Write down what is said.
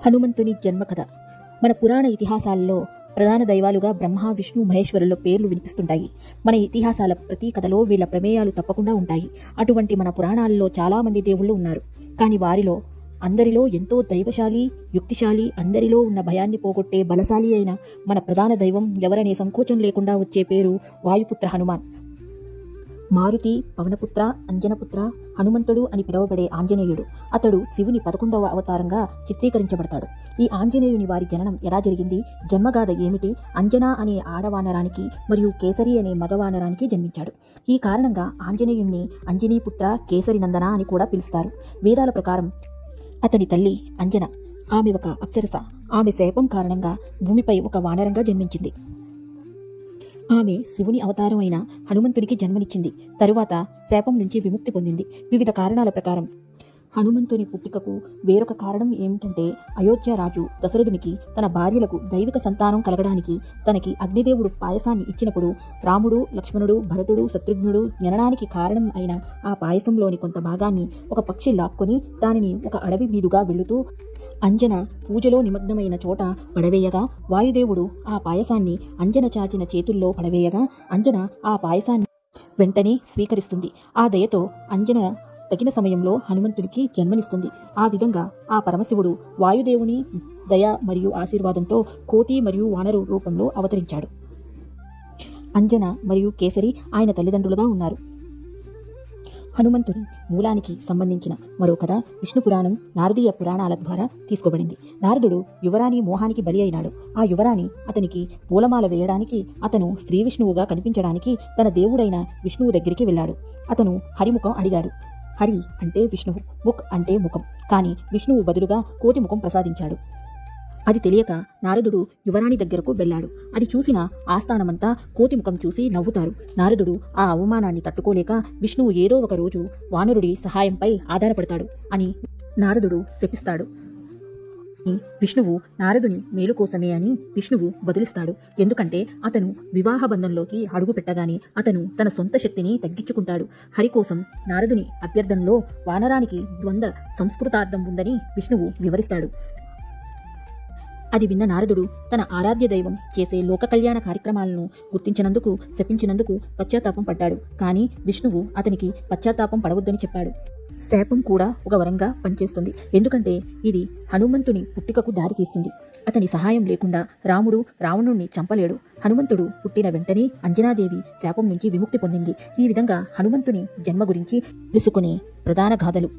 హనుమంతుని జన్మ కథ. మన పురాణ ఇతిహాసాలలో ప్రధాన దైవాలుగా బ్రహ్మ, విష్ణు, మహేశ్వరుల పేర్లు వినిపిస్తుంటాయి. మన ఇతిహాసాల ప్రతి కథలో వీళ్ళ ప్రమేయాలు తప్పకుండా ఉంటాయి. అటువంటి మన పురాణాలలో చాలా మంది దేవుళ్ళు ఉన్నారు. కానీ వారిలో అందరిలో ఎంతో దైవశాలి, యుక్తిశాలి, అందరిలో ఉన్న భయాన్ని పోగొట్టే బలశాలి అయిన మన ప్రధాన దైవం ఎవరనే సంకోచం లేకుండా వచ్చే పేరు వాయుపుత్ర హనుమాన్. మారుతి, పవనపుత్ర, అంజనపుత్ర, హనుమంతుడు అని పిలువబడే ఆంజనేయుడు. అతడు శివుని 11వ అవతారంగా చిత్రీకరించబడతాడు. ఈ ఆంజనేయుని వారి జననం ఎలా జరిగింది, జన్మగాథ ఏమిటి? అంజన అనే ఆడవానరానికి మరియు కేసరి అనే మగవానరానికి జన్మించాడు. ఈ కారణంగా ఆంజనేయుణ్ణి అంజనీపుత్ర, కేసరి నందన అని కూడా పిలుస్తారు. వేదాల ప్రకారం అతని తల్లి అంజన. ఆమె ఒక అప్సరస. ఆమె శాపం కారణంగా భూమిపై ఒక వానరంగా జన్మించింది. ఆమె శివుని అవతారం అయిన హనుమంతునికి జన్మనిచ్చింది. తరువాత శాపం నుంచి విముక్తి పొందింది. వివిధ కారణాల ప్రకారం హనుమంతుని పుట్టుకకు వేరొక కారణం ఏమిటంటే, అయోధ్య రాజు దశరథునికి తన భార్యలకు దైవిక సంతానం కలగడానికి తనకి అగ్నిదేవుడు పాయసాన్ని ఇచ్చినప్పుడు రాముడు, లక్ష్మణుడు, భరతుడు, శత్రుఘ్నుడు జననానికి కారణం అయిన ఆ పాయసంలోని కొంత భాగాన్ని ఒక పక్షి లాక్కొని దానిని ఒక అడవి మీదుగా వెళుతూ అంజన పూజలో నిమగ్నమైన చోట పడవేయగా, వాయుదేవుడు ఆ పాయసాన్ని అంజన చాచిన చేతుల్లో పడవేయగా అంజన ఆ పాయసాన్ని వెంటనే స్వీకరిస్తుంది. ఆ దయతో అంజన తగిన సమయంలో హనుమంతుడికి జన్మనిస్తుంది. ఆ విధంగా ఆ పరమశివుడు వాయుదేవుని దయ మరియు ఆశీర్వాదంతో కోతి మరియు వానరు రూపంలో అవతరించాడు. అంజన మరియు కేసరి ఆయన తల్లిదండ్రులుగా ఉన్నారు. హనుమంతుని మూలానికి సంబంధించిన మరో కథ విష్ణు పురాణం, నారదీయ పురాణాల ద్వారా తీసుకోబడింది. నారదుడు యువరాణి మోహానికి బలి అయినాడు. ఆ యువరాణి అతనికి పూలమాల వేయడానికి, అతను శ్రీ విష్ణువుగా కనిపించడానికి తన దేవుడైన విష్ణువు దగ్గరికి వెళ్ళాడు. అతను హరిముఖం అడిగాడు. హరి అంటే విష్ణువు, ముఖ్ అంటే ముఖం. కానీ విష్ణువు బదులుగా కోతి ముఖం ప్రసాదించాడు. అది తెలియక నారదుడు యువరాణి దగ్గరకు వెళ్ళాడు. అది చూసిన ఆస్థానమంతా కోతి ముఖం చూసి నవ్వుతారు. నారదుడు ఆ అవమానాన్ని తట్టుకోలేక విష్ణువు ఏదో ఒక రోజు వానరుడి సహాయంపై ఆధారపడతాడు అని నారదుడు శపిస్తాడు. విష్ణువు నారదుని మేలు కోసమే అని విష్ణువు బదులిస్తాడు. ఎందుకంటే అతను వివాహ బంధంలోకి అడుగు పెట్టగానే అతను తన సొంత శక్తిని తగ్గించుకుంటాడు. హరి కోసం నారదుని అభ్యర్థనలో వానరానికి ద్వంద్వ సంస్కృతార్థం ఉందని విష్ణువు వివరిస్తాడు. అది విన్న నారదుడు తన ఆరాధ్య దైవం చేసే లోక కళ్యాణ కార్యక్రమాలను గుర్తించినందుకు, శపించినందుకు పశ్చాత్తాపం పడ్డాడు. కానీ విష్ణువు అతనికి పశ్చాత్తాపం పడవద్దని చెప్పాడు. శాపం కూడా ఒక వరంగా పనిచేస్తుంది. ఎందుకంటే ఇది హనుమంతుని పుట్టుకకు దారి తీస్తుంది. అతని సహాయం లేకుండా రాముడు రావణుణ్ణి చంపలేడు. హనుమంతుడు పుట్టిన వెంటనే అంజనాదేవి శాపం నుంచి విముక్తి పొందింది. ఈ విధంగా హనుమంతుని జన్మ గురించి తెలుసుకునే ప్రధాన గాథలు.